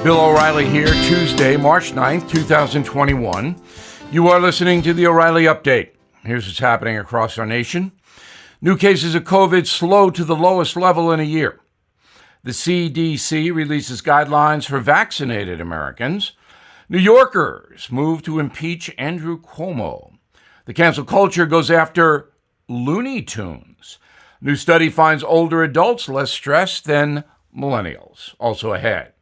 Bill O'Reilly here, Tuesday, March 9th, 2021. You are listening to the O'Reilly Update. Here's what's happening across our nation. New cases of COVID slow to the lowest level in a year. The CDC releases guidelines for vaccinated Americans. New Yorkers move to impeach Andrew Cuomo. The cancel culture goes after Looney Tunes. New study finds older adults less stressed than millennials. Also ahead.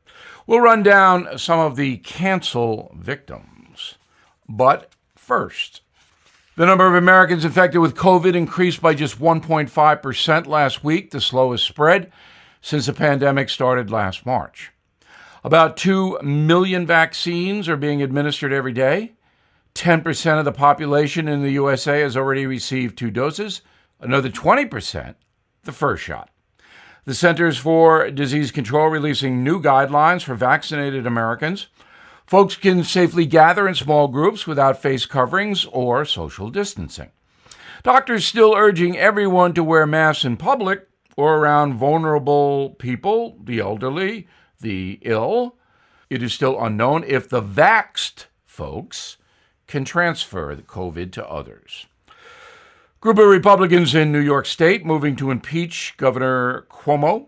We'll run down some of the cancel victims. But first, the number of Americans infected with COVID increased by just 1.5% last week, the slowest spread since the pandemic started last March. About 2 million vaccines are being administered every day. 10% of the population in the USA has already received 2 doses. Another 20%, the first shot. The Centers for Disease Control releasing new guidelines for vaccinated Americans. Folks can safely gather in small groups without face coverings or social distancing. Doctors still urging everyone to wear masks in public or around vulnerable people, the elderly, the ill. It is still unknown if the vaxxed folks can transfer the COVID to others. Group of Republicans in New York State moving to impeach Governor Cuomo.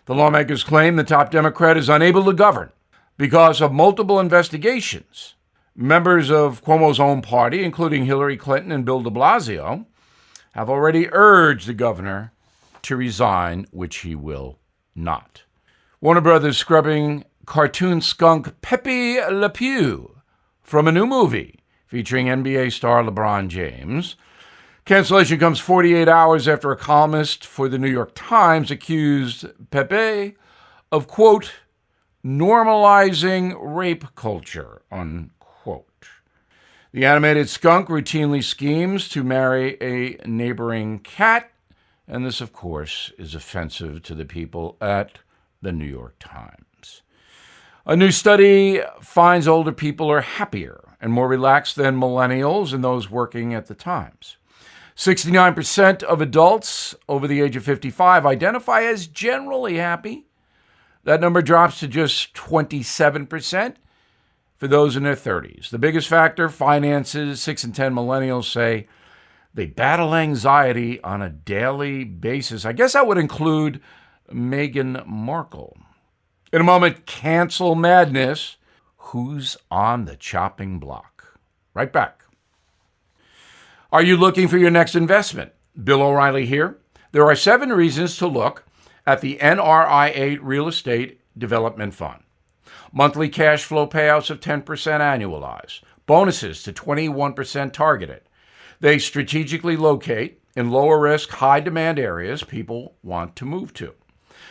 The lawmakers claim the top Democrat is unable to govern because of multiple investigations. Members of Cuomo's own party, including Hillary Clinton and Bill de Blasio, have already urged the governor to resign, which he will not. Warner Brothers scrubbing cartoon skunk Pepe Le Pew from a new movie featuring NBA star LeBron James. Cancellation comes 48 hours after a columnist for the New York Times accused Pepe of, quote, normalizing rape culture, unquote. The animated skunk routinely schemes to marry a neighboring cat, and this, of course, is offensive to the people at the New York Times. A new study finds older people are happier and more relaxed than millennials and those working at the Times. 69% of adults over the age of 55 identify as generally happy. That number drops to just 27% for those in their 30s. The biggest factor, finances. 6 in 10 millennials say they battle anxiety on a daily basis. I guess that would include Meghan Markle. In a moment, cancel madness. Who's on the chopping block? Right back. Are you looking for your next investment? Bill O'Reilly here. There are 7 reasons to look at the Nria Real Estate Development Fund. Monthly cash flow payouts of 10% annualized. Bonuses to 21% targeted. They strategically locate in lower risk, high demand areas people want to move to.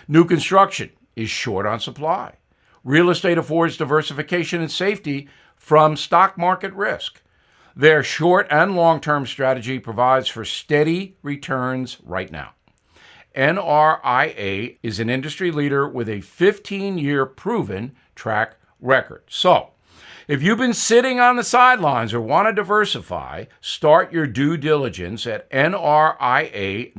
New construction is short on supply. Real estate affords diversification and safety from stock market risk. Their short and long-term strategy provides for steady returns right now. Nria is an industry leader with a 15-year proven track record. So, if you've been sitting on the sidelines or want to diversify, start your due diligence at nria.net.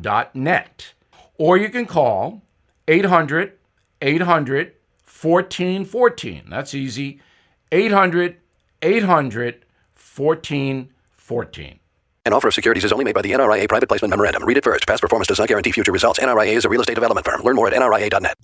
Or you can call 800-800-1414. That's easy. 800-800-1414. An offer of securities is only made by the NRIA Private Placement Memorandum. Read it first. Past performance does not guarantee future results. NRIA is a real estate development firm. Learn more at nria.net.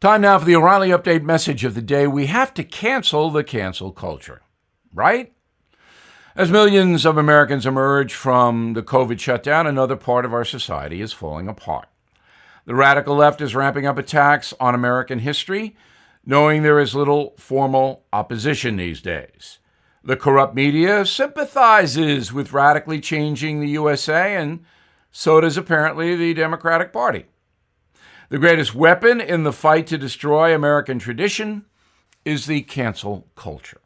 Time now for the O'Reilly Update message of the day. We have to cancel the cancel culture, right? As millions of Americans emerge from the COVID shutdown, another part of our society is falling apart. The radical left is ramping up attacks on American history, knowing there is little formal opposition these days. The corrupt media sympathizes with radically changing the USA, and so does apparently the Democratic Party. The greatest weapon in the fight to destroy American tradition is the cancel culture.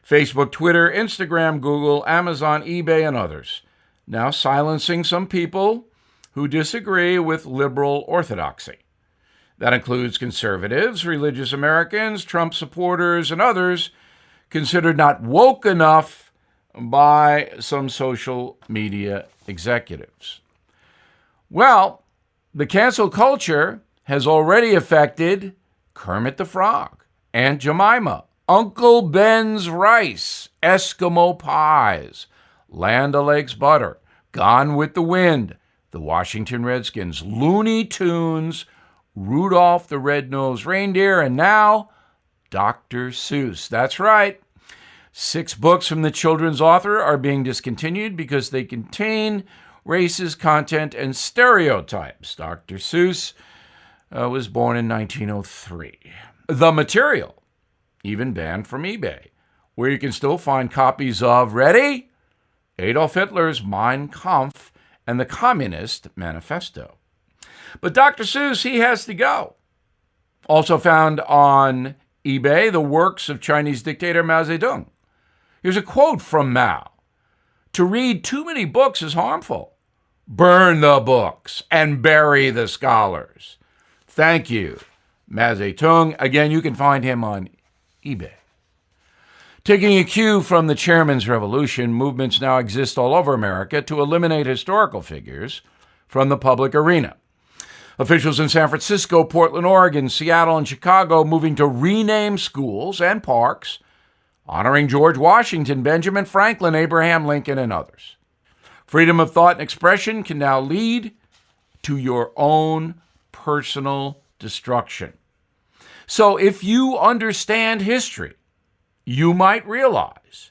Facebook, Twitter, Instagram, Google, Amazon, eBay, and others now silencing some people who disagree with liberal orthodoxy. That includes conservatives, religious Americans, Trump supporters, and others considered not woke enough by some social media executives. Well, the cancel culture has already affected Kermit the Frog, Aunt Jemima, Uncle Ben's rice, Eskimo pies, Land O'Lakes butter, Gone with the Wind, the Washington Redskins, Looney Tunes, Rudolph the Red-Nosed Reindeer, and now Dr. Seuss. That's right. 6 books from the children's author are being discontinued because they contain racist content and stereotypes. Dr. Seuss was born in 1903. The material even banned from eBay, where you can still find copies of, ready? Adolf Hitler's Mein Kampf and the Communist Manifesto. But Dr. Seuss, he has to go. Also found on eBay, the works of Chinese dictator Mao Zedong. Here's a quote from Mao. To read too many books is harmful. Burn the books and bury the scholars. Thank you, Mao Zedong. Again, you can find him on eBay. Taking a cue from the chairman's revolution, movements now exist all over America to eliminate historical figures from the public arena. Officials in San Francisco, Portland, Oregon, Seattle, and Chicago moving to rename schools and parks, honoring George Washington, Benjamin Franklin, Abraham Lincoln, and others. Freedom of thought and expression can now lead to your own personal destruction. So if you understand history, you might realize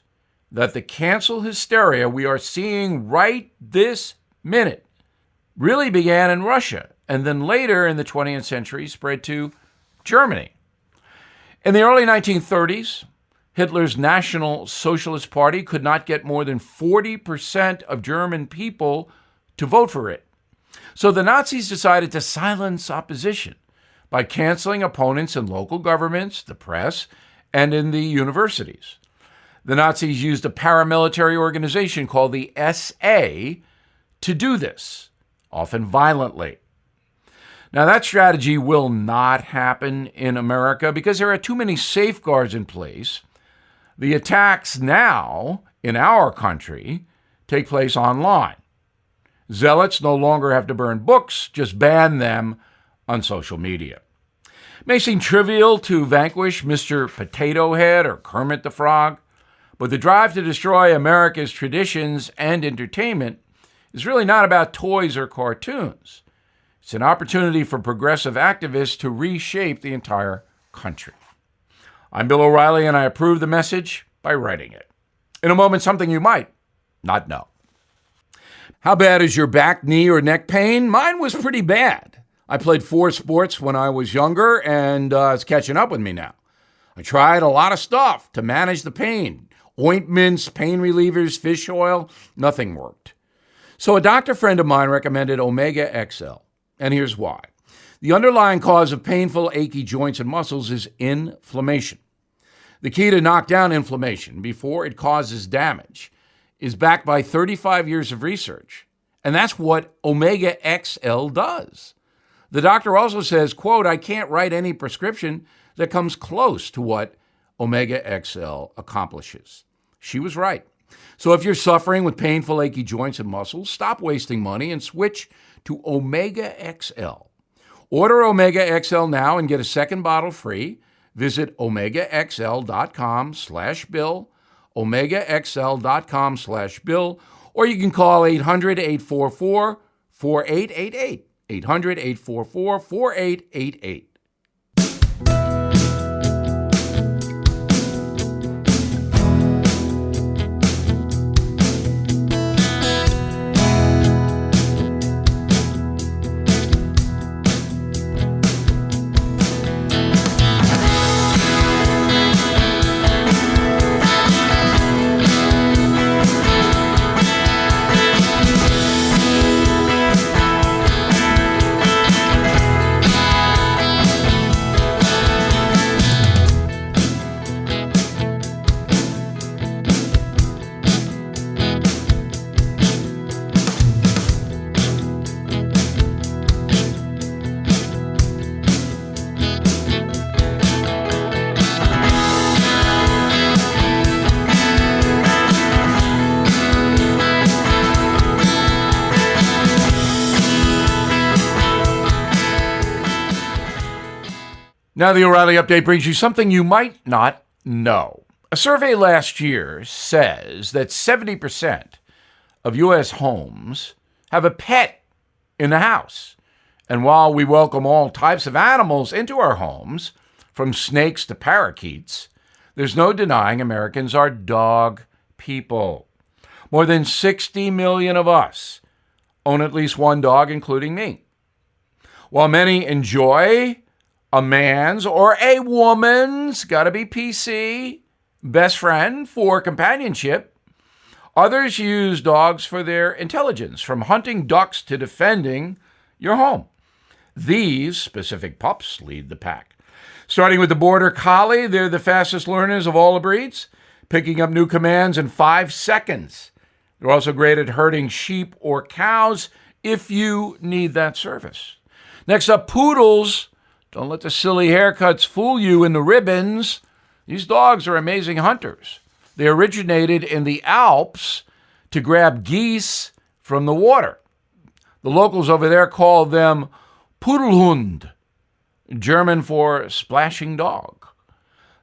that the cancel hysteria we are seeing right this minute really began in Russia and then later in the 20th century spread to Germany. In the early 1930s, Hitler's National Socialist Party could not get more than 40% of German people to vote for it. So the Nazis decided to silence opposition by canceling opponents in local governments, the press, and in the universities. The Nazis used a paramilitary organization called the SA to do this, often violently. Now, that strategy will not happen in America because there are too many safeguards in place. The attacks now in our country take place online. Zealots no longer have to burn books, just ban them on social media. It may seem trivial to vanquish Mr. Potato Head or Kermit the Frog, but the drive to destroy America's traditions and entertainment is really not about toys or cartoons. It's an opportunity for progressive activists to reshape the entire country. I'm Bill O'Reilly, and I approve the message by writing it. In a moment, something you might not know. How bad is your back, knee, or neck pain? Mine was pretty bad. I played 4 sports when I was younger, and it's catching up with me now. I tried a lot of stuff to manage the pain. Ointments, pain relievers, fish oil, nothing worked. So a doctor friend of mine recommended Omega XL, and here's why. The underlying cause of painful, achy joints and muscles is inflammation. The key to knock down inflammation before it causes damage is backed by 35 years of research, and that's what Omega XL does. The doctor also says, quote, I can't write any prescription that comes close to what Omega XL accomplishes. She was right. So if you're suffering with painful, achy joints and muscles, stop wasting money and switch to Omega XL. Order Omega XL now and get a second bottle free. Visit omegaxl.com/bill, omegaxl.com/bill, or you can call 800-844-4888, 800-844-4888. Now, the O'Reilly Update brings you something you might not know. A survey last year says that 70% of U.S. homes have a pet in the house. And while we welcome all types of animals into our homes, from snakes to parakeets, there's no denying Americans are dog people. More than 60 million of us own at least one dog, including me. While many enjoy a man's or a woman's, gotta be PC, best friend for companionship, others use dogs for their intelligence, from hunting ducks to defending your home. These specific pups lead the pack. Starting with the Border Collie, they're the fastest learners of all the breeds, picking up new commands in 5 seconds. They're also great at herding sheep or cows if you need that service. Next up, Poodles. Don't let the silly haircuts fool you in the ribbons. These dogs are amazing hunters. They originated in the Alps to grab geese from the water. The locals over there call them Pudelhund, German for splashing dog.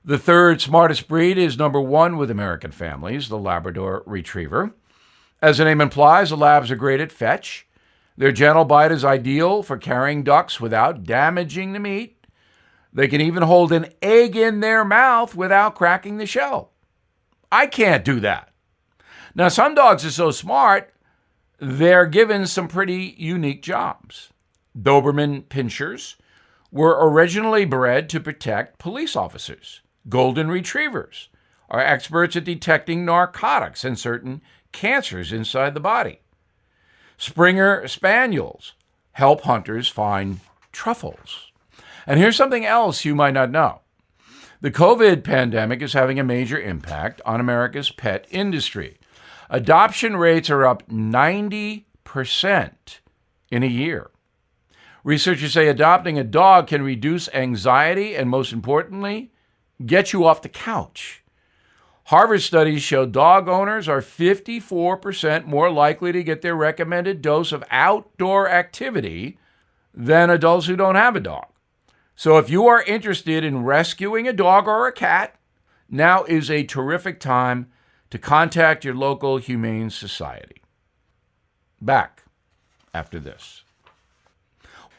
The third smartest breed is number one with American families, the Labrador Retriever. As the name implies, the Labs are great at fetch. Their gentle bite is ideal for carrying ducks without damaging the meat. They can even hold an egg in their mouth without cracking the shell. I can't do that. Now, some dogs are so smart, they're given some pretty unique jobs. Doberman Pinschers were originally bred to protect police officers. Golden Retrievers are experts at detecting narcotics and certain cancers inside the body. Springer Spaniels help hunters find truffles. And here's something else you might not know. The COVID pandemic is having a major impact on America's pet industry. Adoption rates are up 90% in a year. Researchers say adopting a dog can reduce anxiety and, most importantly, get you off the couch. Harvard studies show dog owners are 54% more likely to get their recommended dose of outdoor activity than adults who don't have a dog. So if you are interested in rescuing a dog or a cat, now is a terrific time to contact your local humane society. Back after this.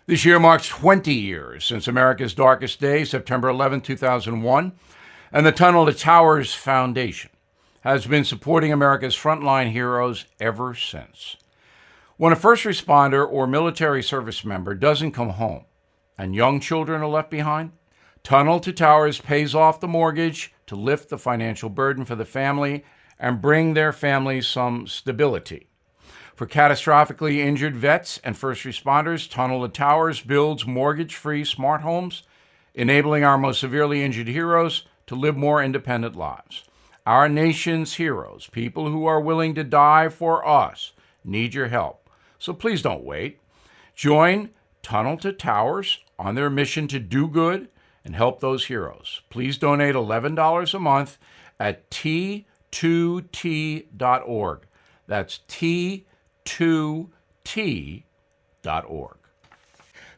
This year marks 20 years since America's darkest day, September 11, 2001. And the Tunnel to Towers Foundation has been supporting America's frontline heroes ever since. When a first responder or military service member doesn't come home and young children are left behind, Tunnel to Towers pays off the mortgage to lift the financial burden for the family and bring their families some stability. For catastrophically injured vets and first responders, Tunnel to Towers builds mortgage-free smart homes, enabling our most severely injured heroes to live more independent lives. Our nation's heroes, people who are willing to die for us, need your help. So please don't wait. Join Tunnel to Towers on their mission to do good and help those heroes. Please donate $11 a month at T2T.org. That's T2T.org.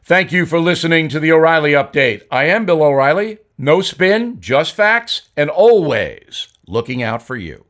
Thank you for listening to the O'Reilly Update. I am Bill O'Reilly. No spin, just facts, and always looking out for you.